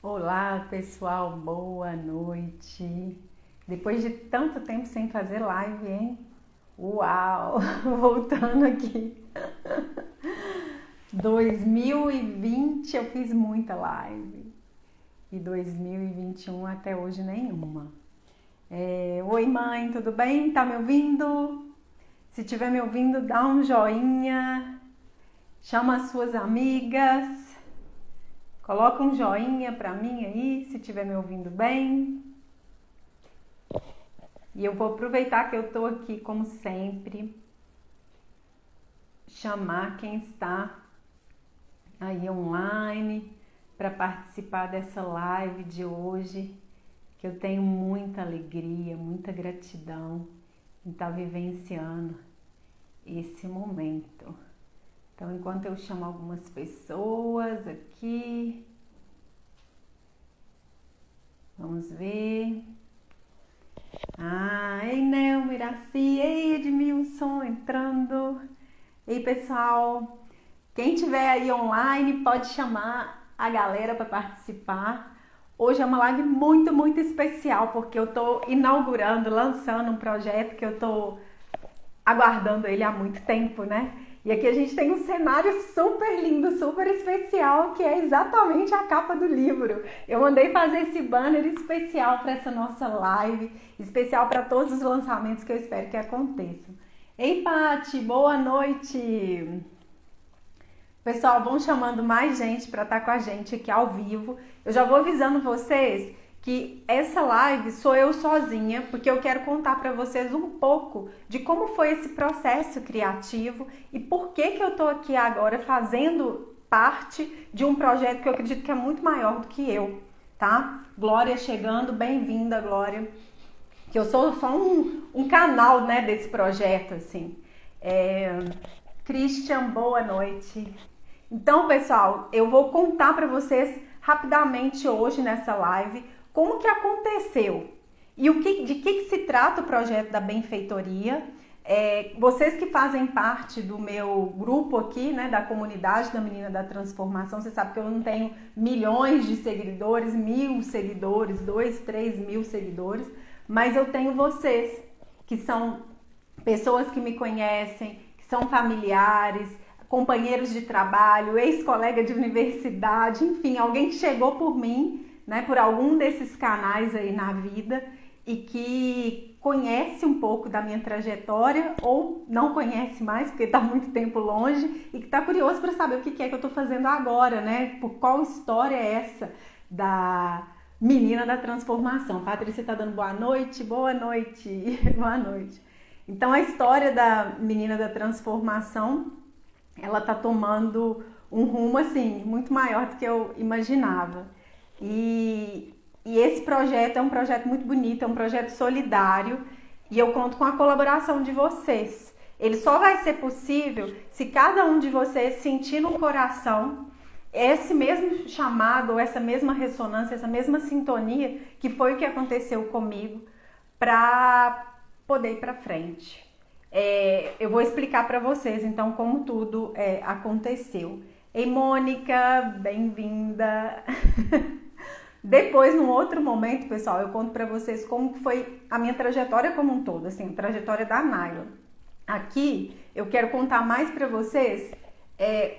Olá, pessoal, boa noite. Depois de tanto tempo sem fazer live, hein? Uau! Voltando aqui. 2020 eu fiz muita live e 2021 até hoje nenhuma. Oi, mãe, tudo bem? Tá me ouvindo? Se estiver me ouvindo, dá um joinha, chama as suas amigas. Coloca um joinha pra mim aí, se estiver me ouvindo bem. E eu vou aproveitar que eu tô aqui, como sempre, chamar quem está aí online para participar dessa live de hoje, que eu tenho muita alegria, muita gratidão em estar vivenciando esse momento. Então, enquanto eu chamo algumas pessoas aqui, vamos ver. Ei, Nel, Miraci, ei, Edmilson entrando. Ei, pessoal, quem tiver aí online pode chamar a galera para participar. Hoje é uma live muito especial, porque eu tô inaugurando, lançando um projeto que eu tô aguardando ele há muito tempo, né? E aqui a gente tem um cenário super lindo, super especial, que é exatamente a capa do livro. Eu mandei fazer esse banner especial para essa nossa live, especial para todos os lançamentos que eu espero que aconteçam. Ei, Pati, boa noite! Pessoal, vão chamando mais gente para estar com a gente aqui ao vivo. Eu já vou avisando vocês que essa live sou eu sozinha, porque eu quero contar para vocês um pouco de como foi esse processo criativo e por que eu tô aqui agora fazendo parte de um projeto que eu acredito que é muito maior do que eu, tá? Glória chegando, bem-vinda, Glória. Que eu sou só um canal, né, desse projeto, assim. Christian, boa noite. Então, pessoal, eu vou contar para vocês rapidamente hoje nessa live como que aconteceu e de que se trata o projeto da benfeitoria. Vocês que fazem parte do meu grupo aqui, né, da comunidade da Menina da Transformação, você sabe que eu não tenho milhões de seguidores, 1.000 seguidores, 2, 3 mil seguidores, mas eu tenho vocês, que são pessoas que me conhecem, que são familiares, companheiros de trabalho, ex-colega de universidade, enfim, alguém que chegou por mim, né, por algum desses canais aí na vida e que conhece um pouco da minha trajetória ou não conhece mais porque está muito tempo longe e que está curioso para saber o que é que eu estou fazendo agora, né? Por qual história é essa da Menina da Transformação. Patrícia está dando boa noite, boa noite, boa noite. Então a história da Menina da Transformação, ela está tomando um rumo assim muito maior do que eu imaginava. E esse projeto é um projeto muito bonito, é um projeto solidário e eu conto com a colaboração de vocês. Ele só vai ser possível se cada um de vocês sentir no coração esse mesmo chamado, essa mesma ressonância, essa mesma sintonia que foi o que aconteceu comigo para poder ir para frente. Eu vou explicar para vocês então como tudo aconteceu. Ei, Mônica, bem-vinda! Depois, num outro momento, pessoal, eu conto pra vocês como foi a minha trajetória como um todo, assim, a trajetória da Naila. Aqui, eu quero contar mais pra vocês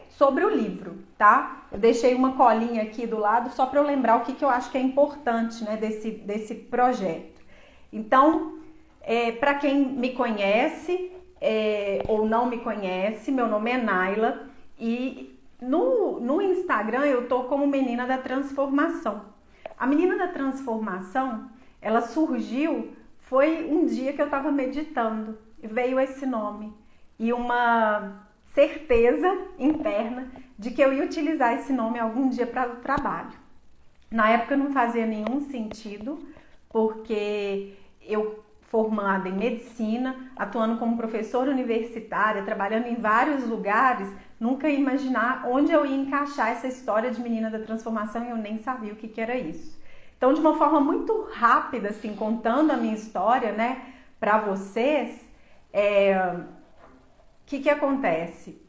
sobre o livro, tá? Eu deixei uma colinha aqui do lado só pra eu lembrar o que eu acho que é importante, né, desse projeto. Então, pra quem me conhece ou não me conhece, meu nome é Naila e no Instagram eu tô como Menina da Transformação. A Menina da Transformação, ela surgiu, foi um dia que eu estava meditando, e veio esse nome e uma certeza interna de que eu ia utilizar esse nome algum dia para o trabalho. Na época não fazia nenhum sentido, porque eu formada em medicina, atuando como professora universitária, trabalhando em vários lugares, nunca ia imaginar onde eu ia encaixar essa história de Menina da Transformação e eu nem sabia o que era isso. Então, de uma forma muito rápida, assim, contando a minha história, né, para vocês, o que acontece?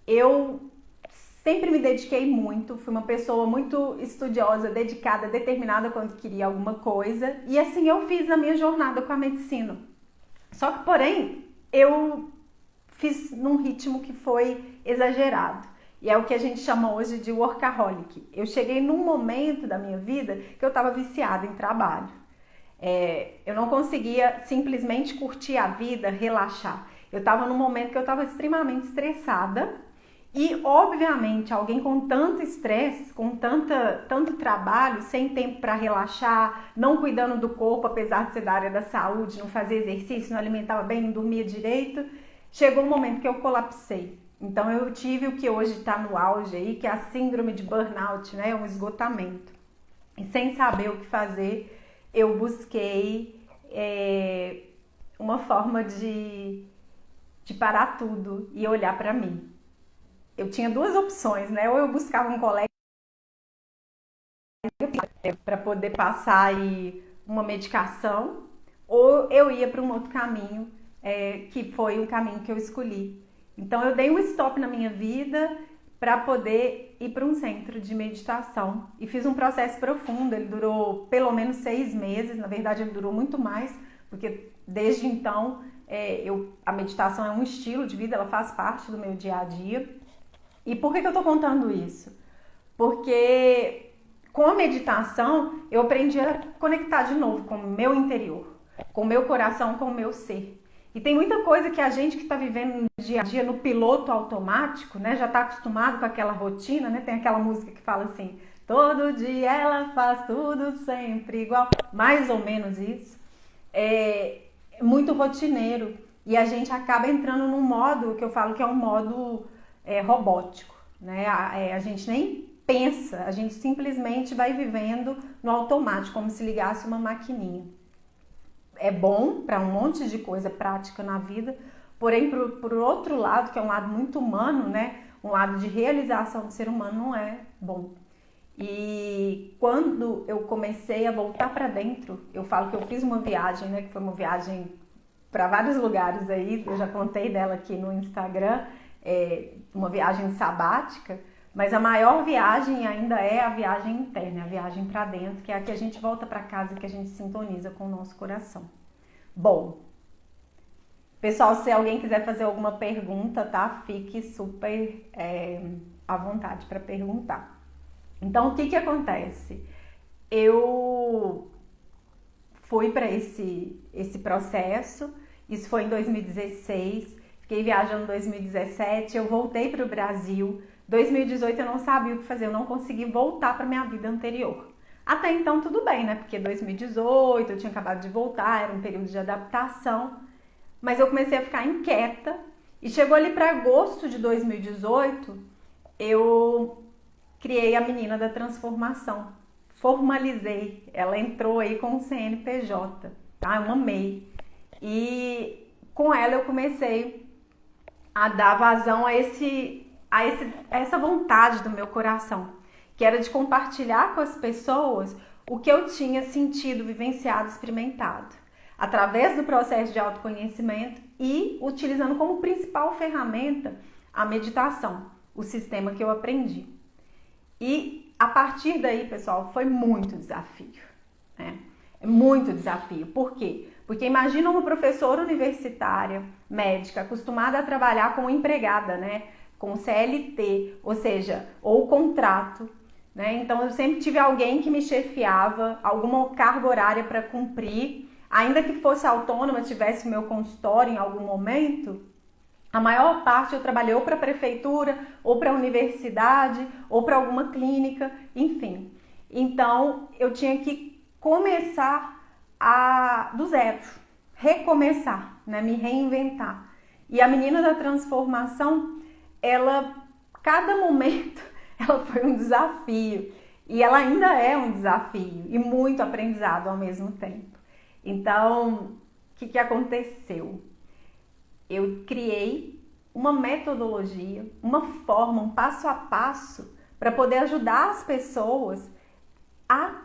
Eu Sempre me dediquei muito, fui uma pessoa muito estudiosa, dedicada, determinada quando queria alguma coisa. E assim eu fiz na minha jornada com a medicina. Só que, porém, eu fiz num ritmo que foi exagerado. E é o que a gente chama hoje de workaholic. Eu cheguei num momento da minha vida que eu estava viciada em trabalho. Eu não conseguia simplesmente curtir a vida, relaxar. Eu estava num momento que eu estava extremamente estressada e, obviamente, alguém com tanto estresse, com tanto trabalho, sem tempo para relaxar, não cuidando do corpo, apesar de ser da área da saúde, não fazia exercício, não alimentava bem, não dormia direito, chegou um momento que eu colapsei. Então eu tive o que hoje está no auge aí, que é a síndrome de burnout, né? Um esgotamento. E sem saber o que fazer, eu busquei uma forma de parar tudo e olhar para mim. Eu tinha duas opções, né? Ou eu buscava um colega para poder passar aí uma medicação, ou eu ia para um outro caminho, que foi o caminho que eu escolhi. Então eu dei um stop na minha vida para poder ir para um centro de meditação e fiz um processo profundo. Ele durou pelo menos 6 meses, na verdade ele durou muito mais, porque desde então a meditação é um estilo de vida, ela faz parte do meu dia a dia. E por que eu estou contando isso? Porque com a meditação eu aprendi a conectar de novo com o meu interior, com o meu coração, com o meu ser. E tem muita coisa que a gente que está vivendo no dia a dia, no piloto automático, né, já está acostumado com aquela rotina, né? Tem aquela música que fala assim, todo dia ela faz tudo sempre igual, mais ou menos isso. É muito rotineiro e a gente acaba entrando num modo que eu falo que é um modo robótico, né? A gente nem pensa, a gente simplesmente vai vivendo no automático, como se ligasse uma maquininha. É bom para um monte de coisa prática na vida, porém por outro lado, que é um lado muito humano, né? Um lado de realização do ser humano, não é bom. E quando eu comecei a voltar para dentro, eu falo que eu fiz uma viagem, né? Que foi uma viagem para vários lugares aí, eu já contei dela aqui no Instagram, uma viagem sabática, mas a maior viagem ainda é a viagem interna, a viagem para dentro, que é a que a gente volta para casa, que a gente sintoniza com o nosso coração. Bom, pessoal, se alguém quiser fazer alguma pergunta, tá? Fique super à vontade para perguntar. Então, o que acontece? Eu fui para esse processo, isso foi em 2016, fiquei viajando em 2017, eu voltei para o Brasil. 2018 eu não sabia o que fazer, eu não consegui voltar para minha vida anterior. Até então tudo bem, né? Porque 2018 eu tinha acabado de voltar, era um período de adaptação, mas eu comecei a ficar inquieta e chegou ali para agosto de 2018, eu criei a Menina da Transformação, formalizei, ela entrou aí com o CNPJ, tá? Eu amei. E com ela eu comecei a dar vazão a essa vontade do meu coração, que era de compartilhar com as pessoas o que eu tinha sentido, vivenciado, experimentado, através do processo de autoconhecimento e utilizando como principal ferramenta a meditação, o sistema que eu aprendi. E a partir daí, pessoal, foi muito desafio, né? É muito desafio. Por quê? Porque imagina uma professora universitária, médica, acostumada a trabalhar como empregada, né? Com CLT, ou seja, ou contrato, né? Então eu sempre tive alguém que me chefiava, alguma carga horária para cumprir, ainda que fosse autônoma, tivesse o meu consultório em algum momento. A maior parte eu trabalhei ou para a prefeitura, ou para a universidade, ou para alguma clínica, enfim. Então eu tinha que começar do zero, recomeçar, né? Me reinventar. E a Menina da Transformação, cada momento, ela foi um desafio. E ela ainda é um desafio e muito aprendizado ao mesmo tempo. Então, o que aconteceu? Eu criei uma metodologia, uma forma, um passo a passo para poder ajudar as pessoas a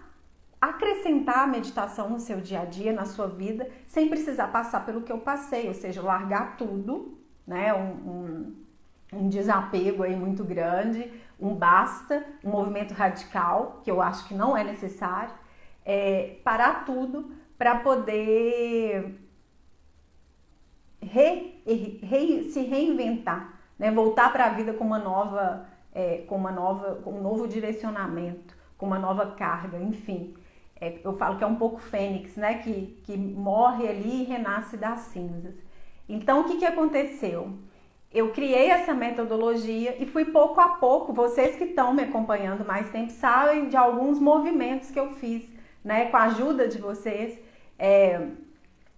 acrescentar a meditação no seu dia a dia, na sua vida, sem precisar passar pelo que eu passei, ou seja, largar tudo, né? Um desapego aí muito grande, um basta, um movimento radical, que eu acho que não é necessário, parar tudo para poder se reinventar, né? Voltar para a vida com com um novo direcionamento, com uma nova carga, enfim. Eu falo que é um pouco fênix, né? Que morre ali e renasce das cinzas. Então, o que aconteceu? Eu criei essa metodologia e fui pouco a pouco, vocês que estão me acompanhando mais tempo sabem de alguns movimentos que eu fiz, né? Com a ajuda de vocês,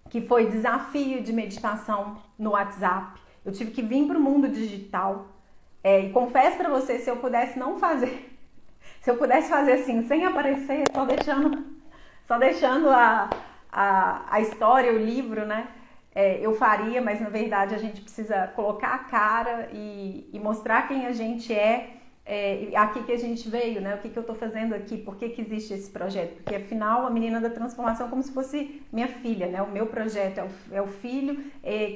que foi desafio de meditação no WhatsApp. Eu tive que vir para o mundo digital. E confesso para vocês, se eu pudesse não fazer, se eu pudesse fazer assim, sem aparecer, só deixando a história, o livro, né? Eu faria, mas na verdade a gente precisa colocar a cara e mostrar quem a gente aqui que a gente veio, né? O que eu tô fazendo aqui, por que existe esse projeto? Porque afinal a Menina da Transformação é como se fosse minha filha, né? O meu projeto é o filho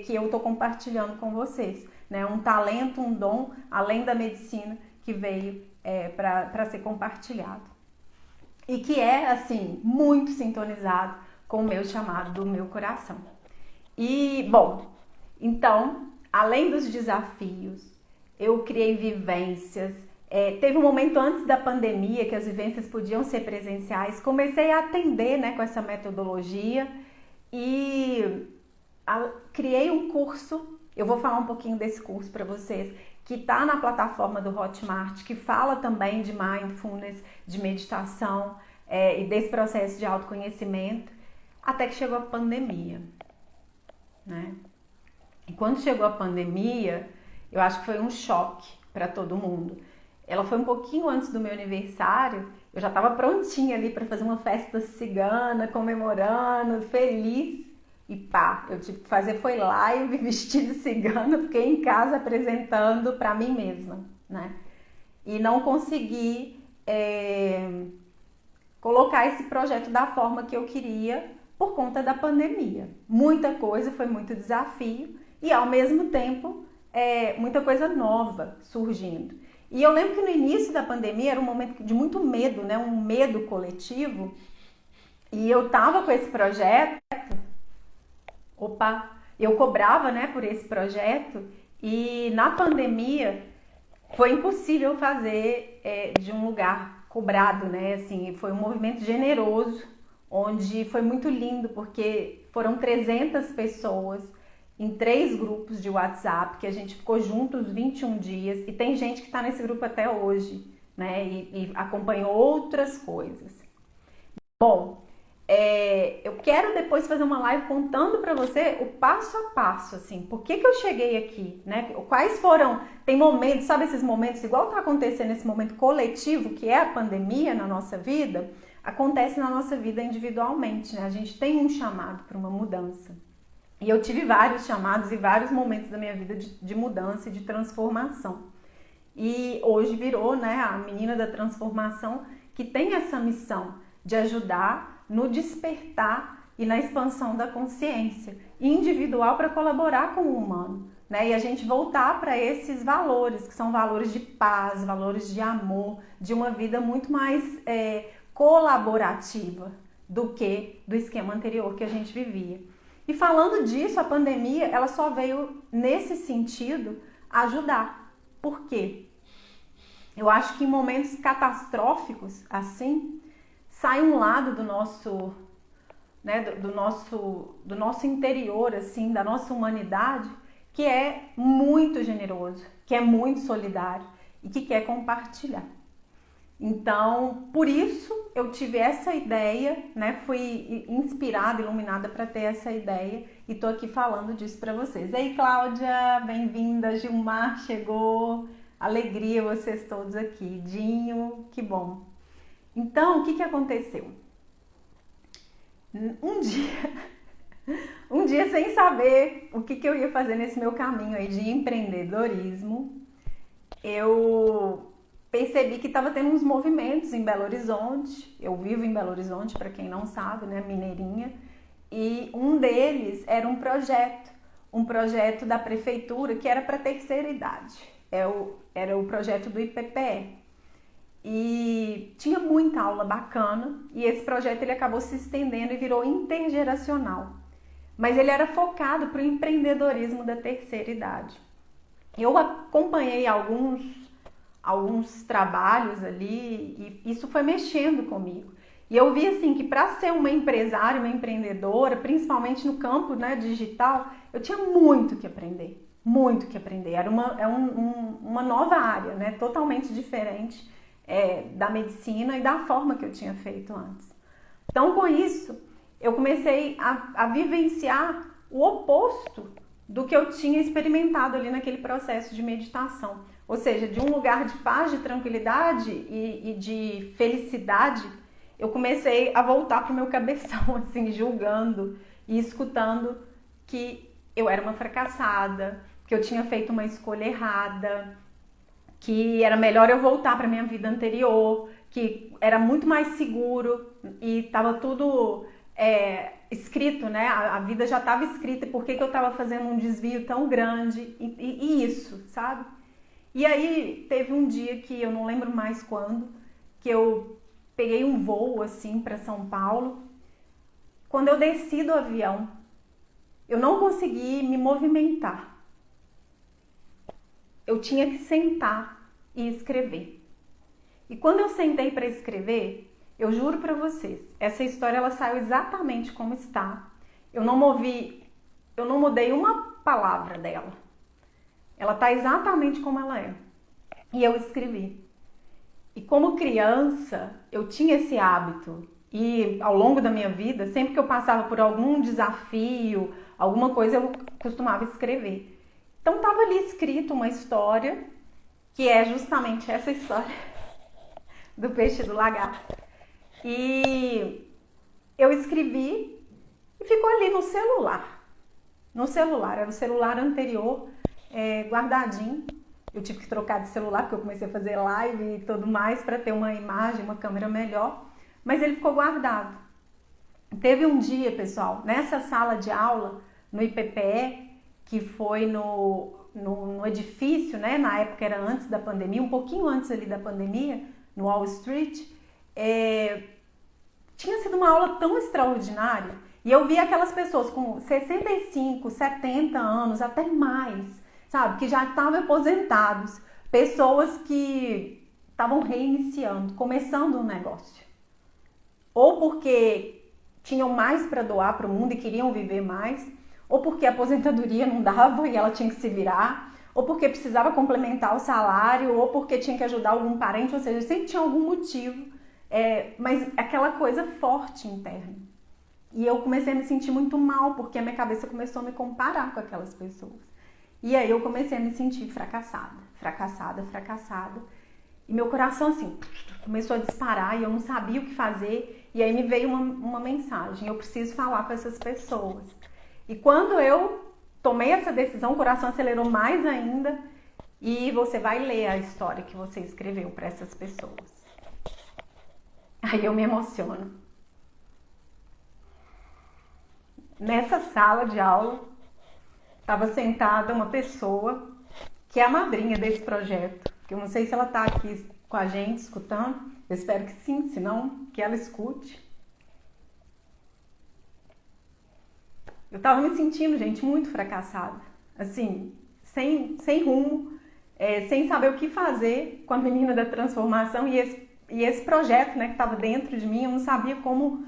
que eu tô compartilhando com vocês, né? Um talento, um dom, além da medicina, que veio para ser compartilhado. E que é, assim, muito sintonizado com o meu chamado do meu coração. E, bom, então, além dos desafios, eu criei vivências. Teve um momento antes da pandemia que as vivências podiam ser presenciais. Comecei a atender, né, com essa metodologia e criei um curso. Eu vou falar um pouquinho desse curso para vocês, que está na plataforma do Hotmart, que fala também de mindfulness, de meditação e desse processo de autoconhecimento, até que chegou a pandemia, né? E quando chegou a pandemia, eu acho que foi um choque para todo mundo. Ela foi um pouquinho antes do meu aniversário, eu já estava prontinha ali para fazer uma festa cigana, comemorando, feliz. E pá, eu tive que fazer foi live, vestido de cigana, fiquei em casa apresentando para mim mesma, né? E não consegui colocar esse projeto da forma que eu queria por conta da pandemia. Muita coisa, foi muito desafio e ao mesmo tempo muita coisa nova surgindo. E eu lembro que no início da pandemia era um momento de muito medo, né? Um medo coletivo. E eu tava com esse projeto, eu cobrava, né, por esse projeto e na pandemia foi impossível fazer de um lugar cobrado, né? Assim, foi um movimento generoso, onde foi muito lindo porque foram 300 pessoas em 3 grupos de WhatsApp, que a gente ficou juntos 21 dias, e tem gente que está nesse grupo até hoje, né, e acompanhou outras coisas. Bom, eu quero depois fazer uma live contando para você o passo a passo, assim, por que eu cheguei aqui, né, quais foram, tem momentos, sabe esses momentos, igual está acontecendo esse momento coletivo, que é a pandemia na nossa vida, acontece na nossa vida individualmente, né, a gente tem um chamado para uma mudança. E eu tive vários chamados e vários momentos da minha vida de mudança e de transformação. E hoje virou, né, a Menina da Transformação, que tem essa missão de ajudar no despertar e na expansão da consciência individual para colaborar com o humano, né? E a gente voltar para esses valores, que são valores de paz, valores de amor, de uma vida muito mais colaborativa do que do esquema anterior que a gente vivia. E falando disso, a pandemia, ela só veio nesse sentido ajudar. Por quê? Eu acho que em momentos catastróficos, assim, sai um lado do nosso, né, do nosso interior, assim, da nossa humanidade, que é muito generoso, que é muito solidário e que quer compartilhar. Então, por isso eu tive essa ideia, né? Fui inspirada, iluminada para ter essa ideia e tô aqui falando disso para vocês. Ei, Cláudia, bem-vinda, Gilmar chegou, alegria vocês todos aqui, Dinho, que bom. Então, o que aconteceu? Um dia sem saber o que eu ia fazer nesse meu caminho aí de empreendedorismo, eu percebi que estava tendo uns movimentos em Belo Horizonte. Eu vivo em Belo Horizonte, para quem não sabe, né, mineirinha. E um deles era um projeto da prefeitura que era para terceira idade. Era o projeto do IPPE. E tinha muita aula bacana, e esse projeto ele acabou se estendendo e virou intergeracional. Mas ele era focado para o empreendedorismo da terceira idade. Eu acompanhei alguns trabalhos ali e isso foi mexendo comigo. E eu vi assim que para ser uma empresária, uma empreendedora, principalmente no campo, né, digital, eu tinha muito que aprender, muito que aprender. Era uma nova área, né, totalmente diferente da medicina e da forma que eu tinha feito antes. Então, com isso, eu comecei a vivenciar o oposto do que eu tinha experimentado ali naquele processo de meditação. Ou seja, de um lugar de paz, de tranquilidade e de felicidade, eu comecei a voltar para o meu cabeção, assim, julgando e escutando que eu era uma fracassada, que eu tinha feito uma escolha errada, que era melhor eu voltar para minha vida anterior, que era muito mais seguro e estava tudo escrito, né? A vida já estava escrita, por que eu estava fazendo um desvio tão grande e isso, sabe? E aí teve um dia que eu não lembro mais quando, que eu peguei um voo assim para São Paulo. Quando eu desci do avião, eu não consegui me movimentar. Eu tinha que sentar e escrever. E quando eu sentei para escrever, eu juro para vocês, essa história ela saiu exatamente como está. Eu não mudei uma palavra dela. Ela está exatamente como ela é. E eu escrevi. E como criança, eu tinha esse hábito. E ao longo da minha vida, sempre que eu passava por algum desafio, alguma coisa, eu costumava escrever. Então estava ali escrito uma história, que é justamente essa história do peixe e do lagarto. E eu escrevi e ficou ali no celular. No celular, era o celular anterior, guardadinho. Eu tive que trocar de celular porque eu comecei a fazer live e tudo mais para ter uma imagem, uma câmera melhor. Mas ele ficou guardado. Teve um dia, pessoal, nessa sala de aula, no IPPE, que foi no edifício, né? Na época era antes da pandemia, um pouquinho antes ali da pandemia, no Wall Street. Tinha sido uma aula tão extraordinária. E eu vi aquelas pessoas com 65, 70 anos, até mais, sabe? Que já estavam aposentados. Pessoas que estavam reiniciando, começando um negócio. Ou porque tinham mais para doar para o mundo e queriam viver mais, ou porque a aposentadoria não dava e ela tinha que se virar, ou porque precisava complementar o salário, ou porque tinha que ajudar algum parente, ou seja, sempre tinha algum motivo, mas aquela coisa forte interna. E eu comecei a me sentir muito mal, porque a minha cabeça começou a me comparar com aquelas pessoas. E aí eu comecei a me sentir fracassada. E meu coração assim, começou a disparar e eu não sabia o que fazer. E aí me veio uma mensagem, eu preciso falar com essas pessoas. E quando eu tomei essa decisão, o coração acelerou mais ainda. E você vai ler a história que você escreveu para essas pessoas. Aí eu me emociono. Nessa sala de aula, estava sentada uma pessoa que é a madrinha desse projeto. Que eu não sei se ela está aqui com a gente, escutando. Eu espero que sim, senão que ela escute. Eu estava me sentindo, gente, muito fracassada. Assim, sem rumo, sem saber o que fazer com a menina da transformação e esse projeto, né, que estava dentro de mim. Eu não sabia como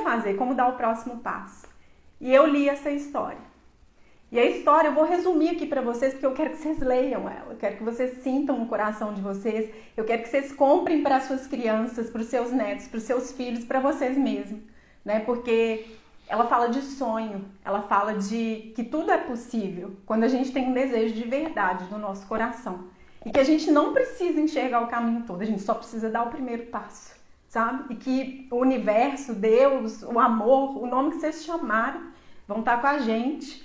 fazer, como dar o próximo passo. E eu li essa história. E a história eu vou resumir aqui para vocês, porque eu quero que vocês leiam ela. Eu quero que vocês sintam no coração de vocês. Eu quero que vocês comprem para as suas crianças, para os seus netos, para os seus filhos, para vocês mesmos, né? Porque ela fala de sonho, ela fala de que tudo é possível quando a gente tem um desejo de verdade no nosso coração. E que a gente não precisa enxergar o caminho todo, a gente só precisa dar o primeiro passo, sabe? E que o universo, Deus, o amor, o nome que vocês chamarem, vão estar com a gente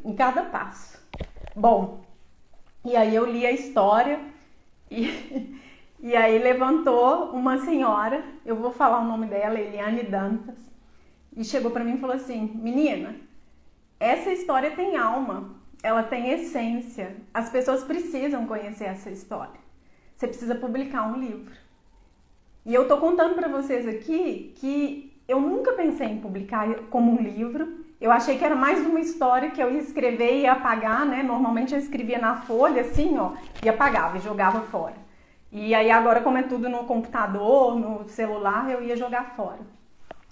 em cada passo. Bom, e aí eu li a história e aí levantou uma senhora, eu vou falar o nome dela, Eliane Dantas, e chegou para mim e falou assim: menina, essa história tem alma, ela tem essência. As pessoas precisam conhecer essa história. Você precisa publicar um livro. E eu tô contando para vocês aqui que eu nunca pensei em publicar como um livro. Eu achei que era mais uma história que eu ia escrever e ia apagar, né? Normalmente eu escrevia na folha, assim, ó, e apagava e jogava fora. E aí agora, como é tudo no computador, no celular, eu ia jogar fora.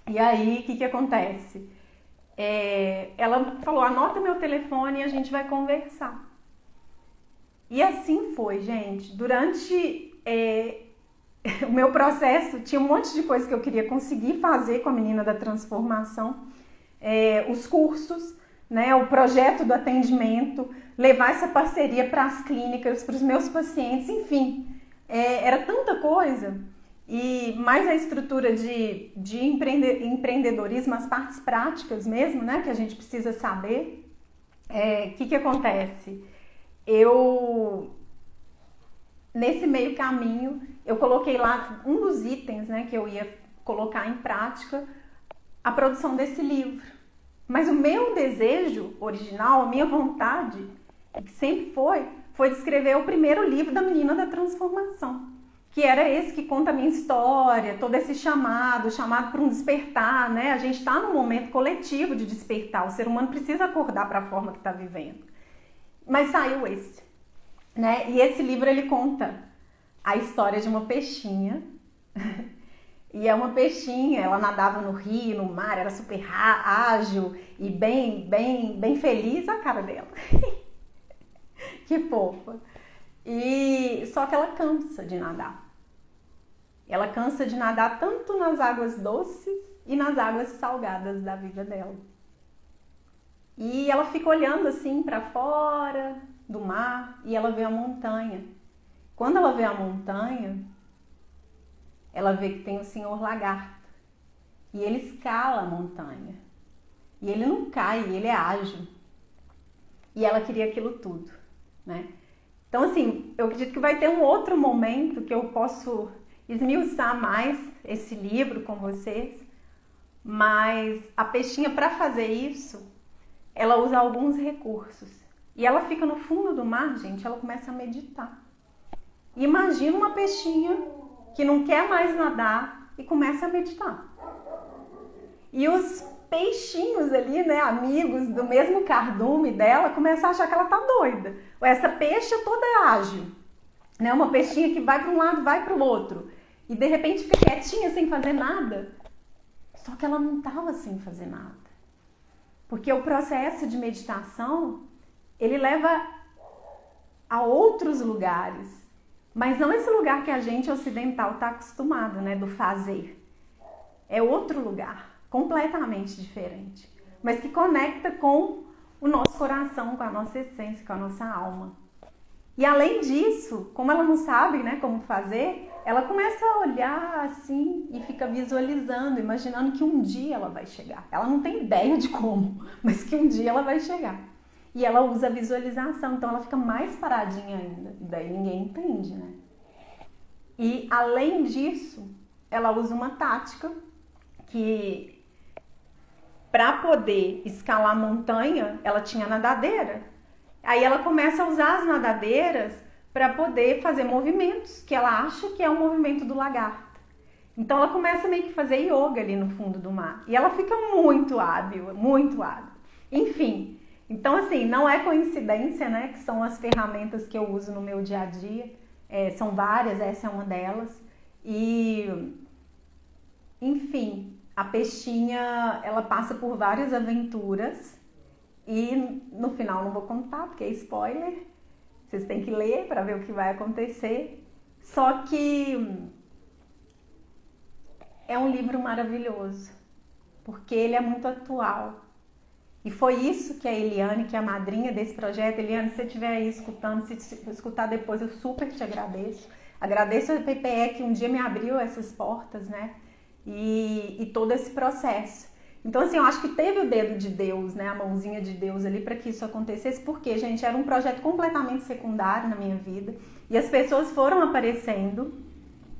E aí, o que acontece? Ela falou, anota meu telefone e a gente vai conversar. E assim foi, gente. Durante o meu processo, tinha um monte de coisa que eu queria conseguir fazer com a menina da transformação. Os cursos, né, o projeto do atendimento, levar essa parceria para as clínicas, para os meus pacientes, enfim. Era tanta coisa. E mais a estrutura de empreendedorismo, as partes práticas mesmo, né, que a gente precisa saber. Que acontece? Nesse meio caminho, eu coloquei lá um dos itens, né, que eu ia colocar em prática, a produção desse livro. Mas o meu desejo original, a minha vontade, que sempre foi de escrever o primeiro livro da Menina da Transformação, que era esse que conta a minha história, todo esse chamado para um despertar, né? A gente está num momento coletivo de despertar, o ser humano precisa acordar para a forma que está vivendo. Mas saiu esse, né? E esse livro, ele conta a história de uma peixinha. E é uma peixinha, ela nadava no rio, no mar, era super ágil e bem feliz, a cara dela. Que fofa. Só que ela cansa de nadar. Ela cansa de nadar tanto nas águas doces e nas águas salgadas da vida dela. E ela fica olhando assim para fora do mar e ela vê a montanha. Quando ela vê a montanha, ela vê que tem o Senhor Lagarto. E ele escala a montanha. E ele não cai, ele é ágil. E ela queria aquilo tudo, né? Então, assim, eu acredito que vai ter um outro momento que eu posso esmiuçar mais esse livro com vocês. Mas a peixinha, para fazer isso, ela usa alguns recursos. E ela fica no fundo do mar, gente, ela começa a meditar. Imagina uma peixinha que não quer mais nadar e começa a meditar. E os peixinhos ali, né, amigos do mesmo cardume dela, começam a achar que ela tá doida. Ou essa peixe toda ágil, né, uma peixinha que vai para um lado, vai para o outro. E de repente fica quietinha sem fazer nada. Só que ela não estava sem fazer nada. Porque o processo de meditação, ele leva a outros lugares. Mas não esse lugar que a gente ocidental está acostumado, né, do fazer. É outro lugar, completamente diferente. Mas que conecta com o nosso coração, com a nossa essência, com a nossa alma. E além disso, como ela não sabe, né, como fazer, ela começa a olhar assim e fica visualizando, imaginando que um dia ela vai chegar. Ela não tem ideia de como, mas que um dia ela vai chegar. E ela usa a visualização, então ela fica mais paradinha ainda. E daí ninguém entende, né? E além disso, ela usa uma tática que, para poder escalar a montanha, ela tinha nadadeira. Aí ela começa a usar as nadadeiras para poder fazer movimentos que ela acha que é o movimento do lagarto. Então ela começa meio que fazer yoga ali no fundo do mar. E ela fica muito hábil, muito hábil. Enfim. Então, assim, não é coincidência, né, que são as ferramentas que eu uso no meu dia a dia. São várias, essa é uma delas. E, enfim, a peixinha, ela passa por várias aventuras. E no final não vou contar, porque é spoiler. Vocês têm que ler para ver o que vai acontecer. Só que é um livro maravilhoso, porque ele é muito atual. E foi isso que a Eliane, que é a madrinha desse projeto, Eliane, se você estiver aí escutando, se escutar depois, eu super te agradeço. Agradeço a PPE que um dia me abriu essas portas, né? E todo esse processo. Então, assim, eu acho que teve o dedo de Deus, né? A mãozinha de Deus ali para que isso acontecesse, porque, gente, era um projeto completamente secundário na minha vida. E as pessoas foram aparecendo.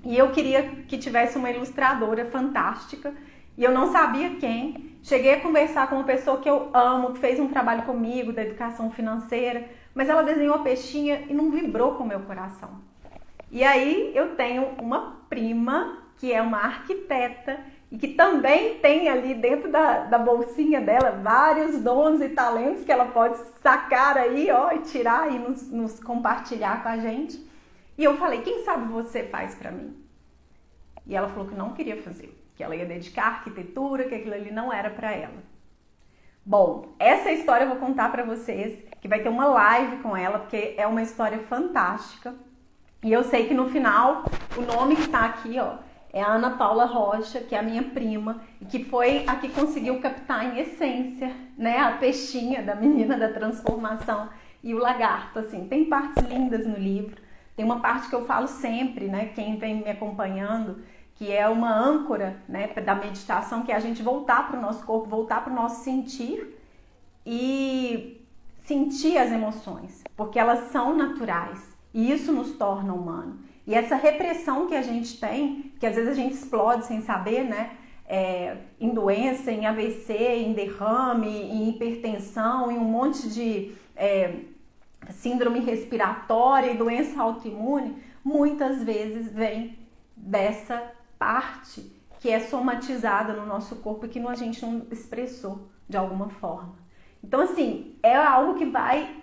E eu queria que tivesse uma ilustradora fantástica. e eu não sabia quem. Cheguei a conversar com uma pessoa que eu amo, que fez um trabalho comigo da educação financeira, mas ela desenhou a peixinha e não vibrou com o meu coração. E aí eu tenho uma prima que é uma arquiteta e que também tem ali dentro da bolsinha dela vários dons e talentos que ela pode sacar aí, ó, e tirar e nos compartilhar com a gente. E eu falei, quem sabe você faz pra mim? E ela falou que não queria fazer, que ela ia dedicar à arquitetura, que aquilo ali não era pra ela. Bom, essa história eu vou contar pra vocês, que vai ter uma live com ela, porque é uma história fantástica. E eu sei que no final, o nome que tá aqui, ó, é a Ana Paula Rocha, que é a minha prima, e que foi a que conseguiu captar em essência, né, a peixinha da menina da transformação e o lagarto, assim. Tem partes lindas no livro, tem uma parte que eu falo sempre, né, quem vem me acompanhando, que é uma âncora, né, da meditação, que é a gente voltar para o nosso corpo, voltar para o nosso sentir e sentir as emoções, porque elas são naturais e isso nos torna humano. E essa repressão que a gente tem, que às vezes a gente explode sem saber, né? Em doença, em AVC, em derrame, em hipertensão, em um monte de síndrome respiratória e doença autoimune, muitas vezes vem dessa parte que é somatizada no nosso corpo e que a gente não expressou de alguma forma. Então, assim, é algo que vai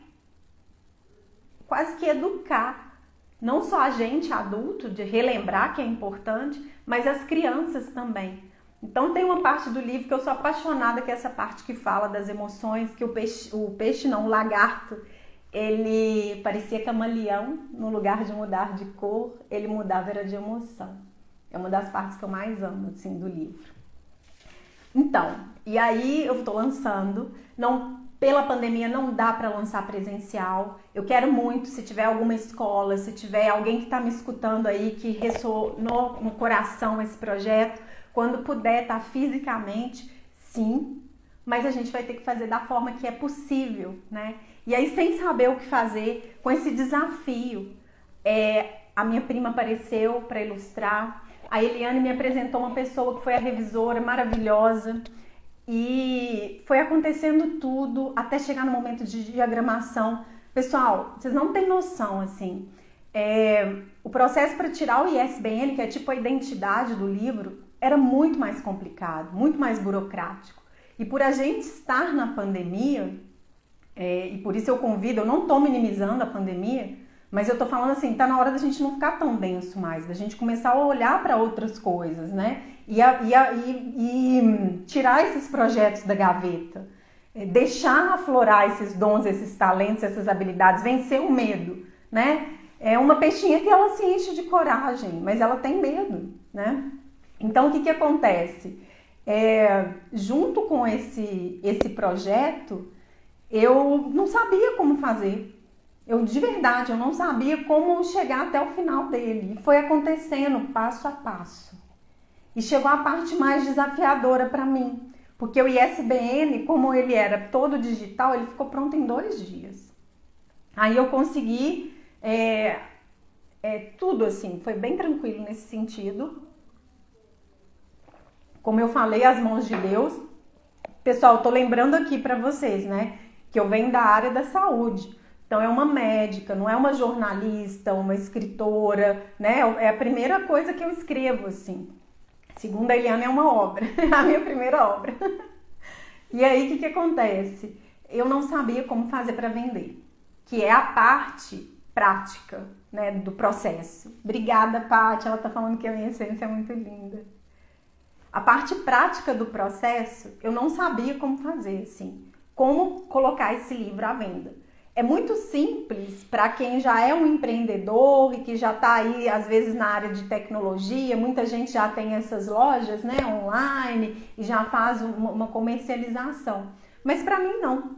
quase que educar não só a gente adulto, de relembrar que é importante, mas as crianças também. Então tem uma parte do livro que eu sou apaixonada, que é essa parte que fala das emoções, que o lagarto, ele parecia camaleão, no lugar de mudar de cor, ele mudava era de emoção. É uma das partes que eu mais amo, assim, do livro. Então, e aí eu estou lançando, pela pandemia não dá para lançar presencial. Eu quero muito, se tiver alguma escola, se tiver alguém que está me escutando aí, que ressoou no coração esse projeto, quando puder estar fisicamente, sim, mas a gente vai ter que fazer da forma que é possível, né? E aí, sem saber o que fazer, com esse desafio, a minha prima apareceu para ilustrar, a Eliane me apresentou uma pessoa que foi a revisora maravilhosa, e foi acontecendo tudo até chegar no momento de diagramação. Pessoal, vocês não têm noção, assim, o processo para tirar o ISBN, que é tipo a identidade do livro, era muito mais complicado, muito mais burocrático. E por a gente estar na pandemia, e por isso eu convido, eu não estou minimizando a pandemia, mas eu tô falando assim, tá na hora da gente não ficar tão denso mais, da gente começar a olhar para outras coisas, né? E tirar esses projetos da gaveta, deixar aflorar esses dons, esses talentos, essas habilidades, vencer o medo, né? É uma peixinha que ela se enche de coragem, mas ela tem medo, né? Então o que acontece? Junto com esse projeto, eu não sabia como fazer. De verdade, eu não sabia como chegar até o final dele. E foi acontecendo passo a passo. E chegou a parte mais desafiadora para mim. Porque o ISBN, como ele era todo digital, ele ficou pronto em 2 dias. Aí eu consegui tudo assim, foi bem tranquilo nesse sentido. Como eu falei, as mãos de Deus. Pessoal, eu tô lembrando aqui para vocês, né? Que eu venho da área da saúde. Então é uma médica, não é uma jornalista, uma escritora, né? É a primeira coisa que eu escrevo, assim. Segundo a Eliane, é uma obra, a minha primeira obra. E aí, o que acontece? Eu não sabia como fazer para vender, que é a parte prática, né, do processo. Obrigada, Paty, ela tá falando que a minha essência é muito linda. A parte prática do processo, eu não sabia como fazer, assim. Como colocar esse livro à venda. É muito simples para quem já é um empreendedor e que já está aí, às vezes, na área de tecnologia. Muita gente já tem essas lojas, né, online e já faz uma comercialização. Mas para mim não,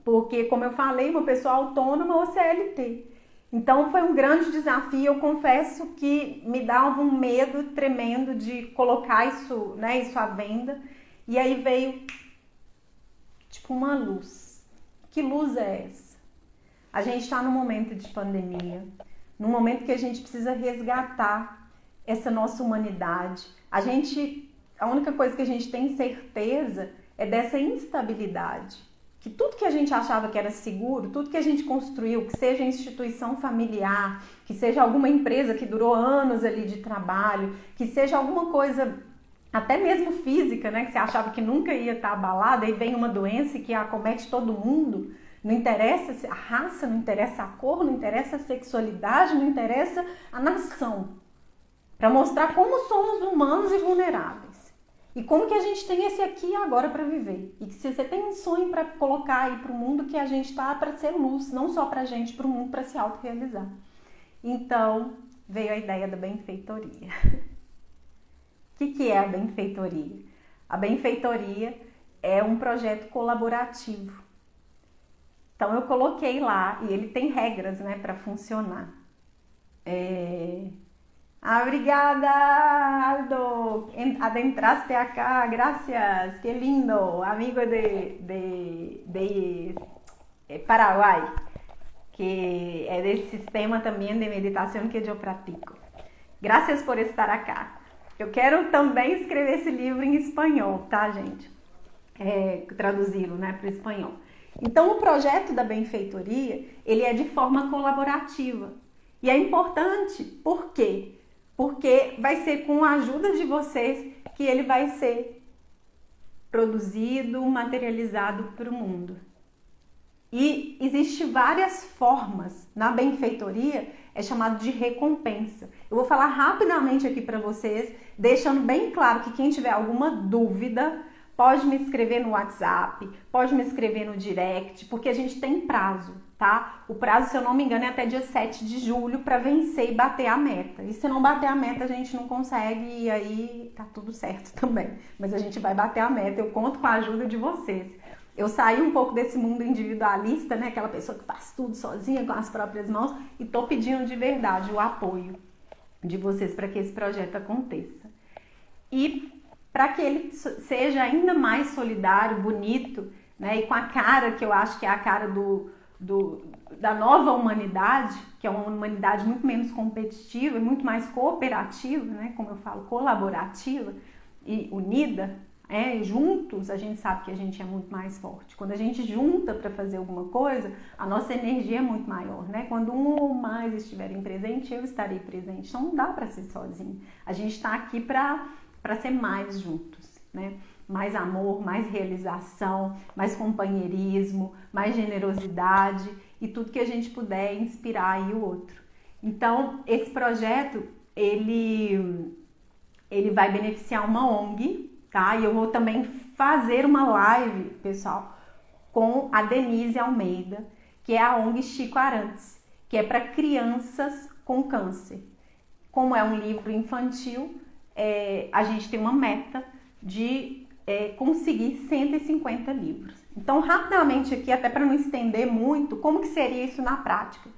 porque, como eu falei, uma pessoa autônoma ou CLT. Então foi um grande desafio. Eu confesso que me dava um medo tremendo de colocar isso, né, isso à venda. E aí veio tipo uma luz. Que luz é essa? A gente está num momento de pandemia, num momento que a gente precisa resgatar essa nossa humanidade. A gente a única coisa que a gente tem certeza é dessa instabilidade. Que tudo que a gente achava que era seguro, tudo que a gente construiu, que seja instituição familiar, que seja alguma empresa que durou anos ali de trabalho, que seja alguma coisa até mesmo física, né, que você achava que nunca ia estar abalada, e vem uma doença que acomete todo mundo, não interessa a raça, não interessa a cor, não interessa a sexualidade, não interessa a nação, para mostrar como somos humanos e vulneráveis. E como que a gente tem esse aqui e agora para viver. E que se você tem um sonho para colocar aí para o mundo, que a gente está para ser luz, não só para a gente, para o mundo, para se autorrealizar. Então, veio a ideia da benfeitoria. O que é a benfeitoria? A benfeitoria é um projeto colaborativo. Então, eu coloquei lá, e ele tem regras, né, para funcionar. Obrigada, Aldo. Adentraste acá, gracias. Qué lindo, amigo de Paraguay, que é desse sistema também de meditação que eu pratico. Gracias por estar acá. Eu quero também escrever esse livro em espanhol, tá, gente? Traduzi-lo, né, para o espanhol. Então, o projeto da benfeitoria, ele é de forma colaborativa. E é importante, por quê? Porque vai ser com a ajuda de vocês que ele vai ser produzido, materializado para o mundo. E existem várias formas. Na benfeitoria é chamado de recompensa. Eu vou falar rapidamente aqui para vocês, deixando bem claro que quem tiver alguma dúvida pode me escrever no WhatsApp, pode me escrever no direct, porque a gente tem prazo, tá? O prazo, se eu não me engano, é até dia 7 de julho para vencer e bater a meta. E se não bater a meta, a gente não consegue e aí tá tudo certo também. Mas a gente vai bater a meta, eu conto com a ajuda de vocês. Eu saí um pouco desse mundo individualista, né? Aquela pessoa que faz tudo sozinha, com as próprias mãos, e tô pedindo de verdade o apoio de vocês para que esse projeto aconteça. E para que ele seja ainda mais solidário, bonito, né? E com a cara que eu acho que é a cara da nova humanidade, que é uma humanidade muito menos competitiva e muito mais cooperativa, né? Como eu falo, colaborativa e unida, juntos a gente sabe que a gente é muito mais forte. Quando a gente junta para fazer alguma coisa, a nossa energia é muito maior, né? Quando um ou mais estiverem presente, eu estarei presente. Então não dá para ser sozinho. A gente está aqui para ser mais juntos, né? Mais amor, mais realização, mais companheirismo, mais generosidade e tudo que a gente puder inspirar aí o outro. Então, esse projeto, ele vai beneficiar uma ONG, tá? E eu vou também fazer uma live, pessoal, com a Denise Almeida, que é a ONG Chico Arantes, que é para crianças com câncer. Como é um livro infantil, a gente tem uma meta de conseguir 150 livros. Então, rapidamente aqui, até para não estender muito, como que seria isso na prática?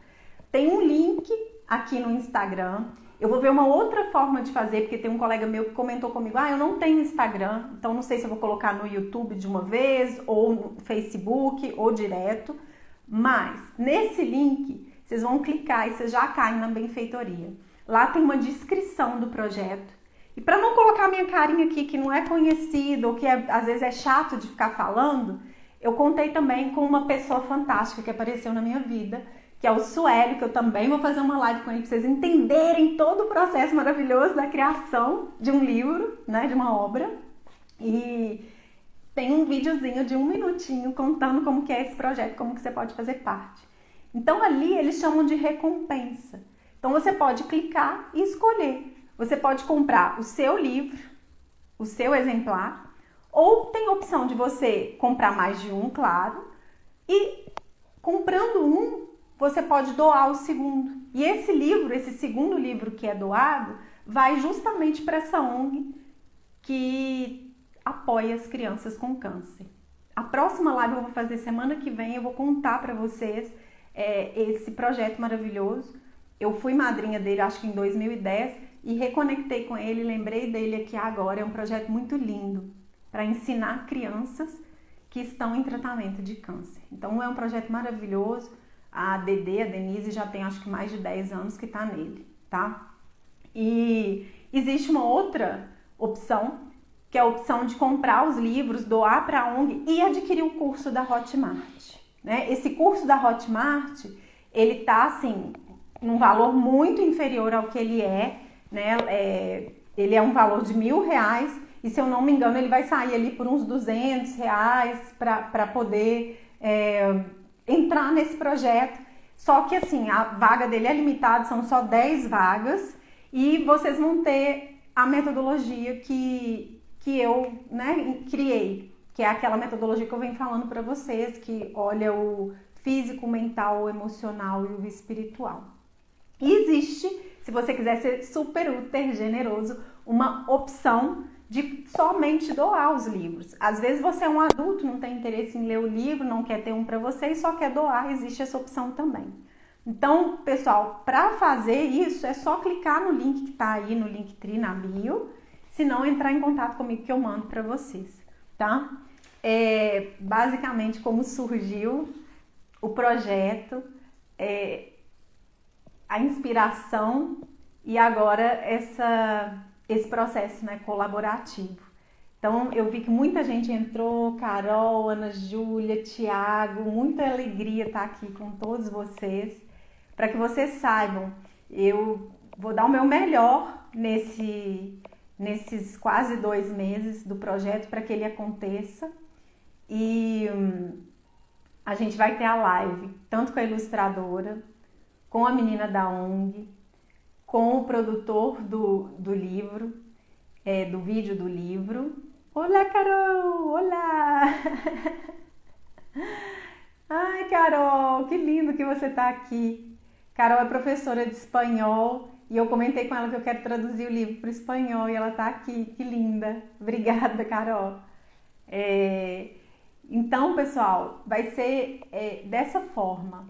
Tem um link aqui no Instagram. Eu vou ver uma outra forma de fazer, porque tem um colega meu que comentou comigo, eu não tenho Instagram, então não sei se eu vou colocar no YouTube de uma vez, ou no Facebook, ou direto. Mas, nesse link, vocês vão clicar e vocês já caem na benfeitoria. Lá tem uma descrição do projeto. E para não colocar minha carinha aqui, que não é conhecida, ou que às vezes é chato de ficar falando, eu contei também com uma pessoa fantástica que apareceu na minha vida, que é o Suélio, que eu também vou fazer uma live com ele para vocês entenderem todo o processo maravilhoso da criação de um livro, né, de uma obra. E tem um videozinho de 1 minutinho contando como que é esse projeto, como que você pode fazer parte. Então ali eles chamam de recompensa. Então você pode clicar e escolher. Você pode comprar o seu livro, o seu exemplar, ou tem a opção de você comprar mais de um, claro, e comprando um, você pode doar o segundo. E esse livro, esse segundo livro que é doado, vai justamente para essa ONG que apoia as crianças com câncer. A próxima live eu vou fazer semana que vem, eu vou contar para vocês esse projeto maravilhoso. Eu fui madrinha dele, acho que em 2010, e reconectei com ele, lembrei dele aqui agora. É um projeto muito lindo para ensinar crianças que estão em tratamento de câncer. Então é um projeto maravilhoso. A Denise, já tem acho que mais de 10 anos que está nele, tá? E existe uma outra opção que é a opção de comprar os livros, doar para a ONG e adquirir o curso da Hotmart, né? Esse curso da Hotmart, ele tá assim, num valor muito inferior ao que ele é, né? Ele é um valor de R$1.000 e, se eu não me engano, ele vai sair ali por uns R$200 para poder entrar nesse projeto. Só que assim, a vaga dele é limitada, são só 10 vagas e vocês vão ter a metodologia que eu, né, criei, que é aquela metodologia que eu venho falando para vocês, que olha o físico, mental, o emocional e o espiritual. E existe, se você quiser ser super útil, generoso, uma opção de somente doar os livros. Às vezes você é um adulto, não tem interesse em ler o livro, não quer ter um para você e só quer doar, existe essa opção também. Então, pessoal, para fazer isso é só clicar no link que está aí no Linktree, na bio, se não entrar em contato comigo que eu mando para vocês, tá? Basicamente como surgiu o projeto, a inspiração e agora esse processo, né, colaborativo. Então eu vi que muita gente entrou, Carol, Ana Júlia, Tiago, muita alegria estar aqui com todos vocês. Para que vocês saibam, eu vou dar o meu melhor nesses quase 2 meses do projeto para que ele aconteça. E a gente vai ter a live, tanto com a ilustradora, com a menina da ONG, com o produtor do livro, do vídeo do livro. Olá, Carol! Olá! Ai, Carol, que lindo que você está aqui. Carol é professora de espanhol e eu comentei com ela que eu quero traduzir o livro para o espanhol e ela está aqui. Que linda! Obrigada, Carol! Então, pessoal, vai ser dessa forma.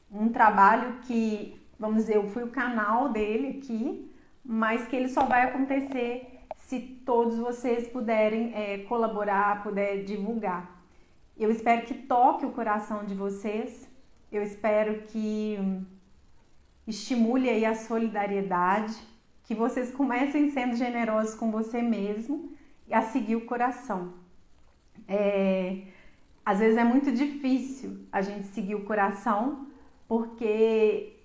Um trabalho que, vamos dizer, eu fui o canal dele aqui, mas que ele só vai acontecer se todos vocês puderem colaborar, puder divulgar. Eu espero que toque o coração de vocês, eu espero que estimule aí a solidariedade, que vocês comecem sendo generosos com você mesmo e a seguir o coração. Às vezes é muito difícil a gente seguir o coração, porque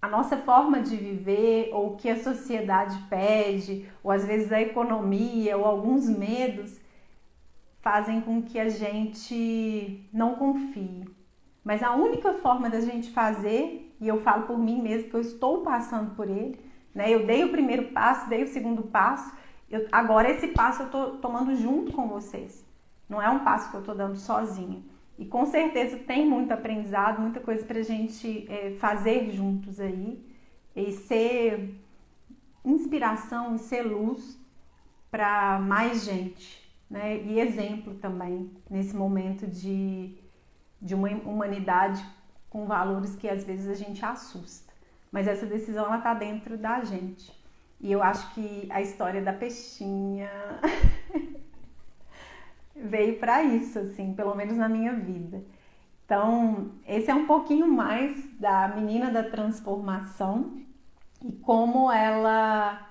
a nossa forma de viver, ou o que a sociedade pede, ou às vezes a economia, ou alguns medos, fazem com que a gente não confie. Mas a única forma da gente fazer, e eu falo por mim mesmo, que eu estou passando por ele, né? Eu dei o primeiro passo, dei o segundo passo, agora esse passo eu estou tomando junto com vocês. Não é um passo que eu estou dando sozinha. E com certeza tem muito aprendizado, muita coisa para a gente fazer juntos aí e ser inspiração e ser luz para mais gente, né? E exemplo também nesse momento de uma humanidade com valores que às vezes a gente assusta. Mas essa decisão ela está dentro da gente. E eu acho que a história da peixinha veio para isso, assim, pelo menos na minha vida. Então, esse é um pouquinho mais da menina da transformação e como ela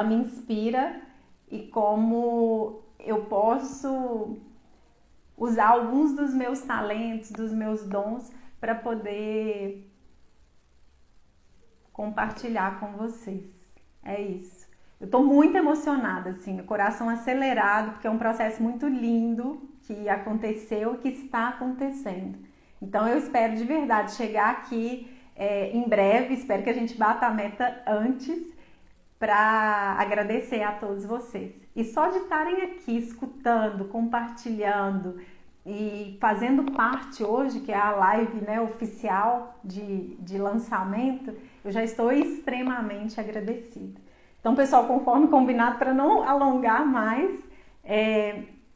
me inspira e como eu posso usar alguns dos meus talentos, dos meus dons para poder compartilhar com vocês. É isso. Eu estou muito emocionada, assim, o coração acelerado, porque é um processo muito lindo que aconteceu e que está acontecendo. Então eu espero de verdade chegar aqui em breve, espero que a gente bata a meta antes para agradecer a todos vocês. E só de estarem aqui escutando, compartilhando e fazendo parte hoje, que é a live, né, oficial de lançamento, eu já estou extremamente agradecida. Então, pessoal, conforme combinado, para não alongar mais,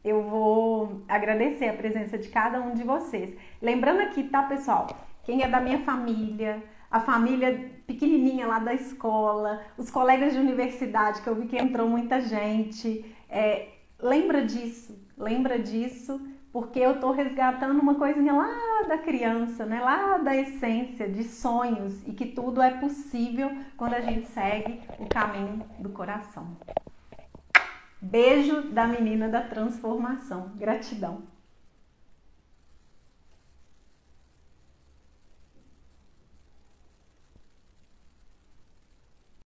eu vou agradecer a presença de cada um de vocês. Lembrando aqui, tá, pessoal? Quem é da minha família, a família pequenininha lá da escola, os colegas de universidade, que eu vi que entrou muita gente, lembra disso, porque eu tô resgatando uma coisinha lá da criança, né? Lá da essência, de sonhos, e que tudo é possível quando a gente segue o caminho do coração. Beijo da menina da transformação. Gratidão.